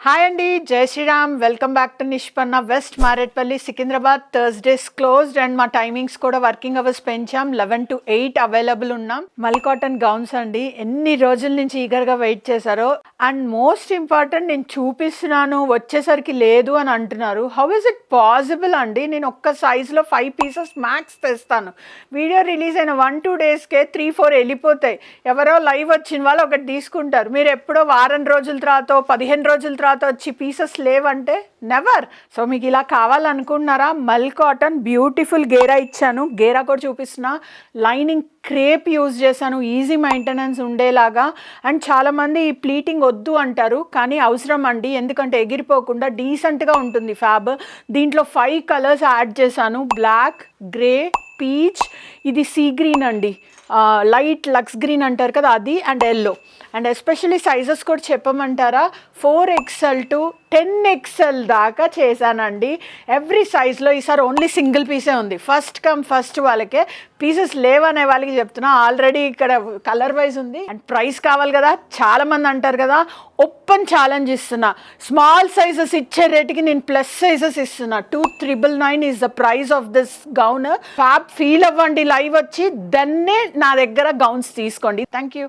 Hi అండి, Jai Shriram. Welcome back to Nishpanna. West Marredpally, Secunderabad. Thursdays closed and మా timings కూడా వర్కింగ్ అవర్స్ పెంచాం. 11 to 8 అవైలబుల్ ఉన్నాం. మల్ కాటన్ గౌన్స్ అండి, ఎన్ని రోజుల నుంచి ఈగర్గా వెయిట్ చేశారో. అండ్ మోస్ట్ ఇంపార్టెంట్, నేను చూపిస్తున్నాను వచ్చేసరికి లేదు అని అంటున్నారు. హౌ ఇస్ ఇట్ పాసిబుల్ అండి? నేను ఒక్క సైజులో 5 pieces మ్యాక్స్ తెస్తాను. వీడియో రిలీజ్ అయిన 1-2 daysకే 3-4 వెళ్ళిపోతాయి. ఎవరో లైవ్ వచ్చిన వాళ్ళు ఒకటి తీసుకుంటారు. మీరు ఎప్పుడో వారం రోజుల తర్వాత 15 రోజుల తర్వాత వచ్చి పీసెస్ లేవంటే నెవర్. సో మీకు ఇలా కావాలనుకుంటున్నారా? మల్ కాటన్ బ్యూటిఫుల్ గేరా ఇచ్చాను. గేరా కూడా చూపిస్తున్నా. లైనింగ్ క్రేప్ యూజ్ చేశాను, ఈజీ మెయింటెనెన్స్ ఉండేలాగా. అండ్ చాలామంది ఈ ప్లీటింగ్ వద్దు అంటారు, కానీ అవసరం అండి. ఎందుకంటే ఎగిరిపోకుండా డీసెంట్గా ఉంటుంది ఫ్యాబ్. దీంట్లో 5 కలర్స్ యాడ్ చేశాను. బ్లాక్, గ్రే, పీచ్, ఇది సీ గ్రీన్ అండి, లైట్ లక్స్ గ్రీన్ అంటారు కదా అది, and yellow. And especially sizes కూడా చెప్పమంటారా? 4XL to 10XL దాకా చేశానండి. ఎవ్రీ సైజ్లో. ఈసారి ఓన్లీ సింగిల్ పీసే ఉంది. ఫస్ట్ కమ్ ఫస్ట్ వాళ్ళకే. పీసెస్ లేవనే వాళ్ళకి చెప్తున్నా. ఆల్రెడీ ఇక్కడ కలర్ వైజ్ ఉంది. అండ్ ప్రైస్ కావాలి కదా, చాలామంది అంటారు కదా. ఓపెన్ ఛాలెంజ్ ఇస్తున్నా. స్మాల్ సైజెస్ ఇచ్చే రేటుకి నేను ప్లస్ సైజెస్ ఇస్తున్నా. 2,999 is the price of this gown. Fab feel అవ్వండి లైవ్ వచ్చి, దన్నే నా దగ్గర గౌన్స్ తీసుకోండి. Thank you.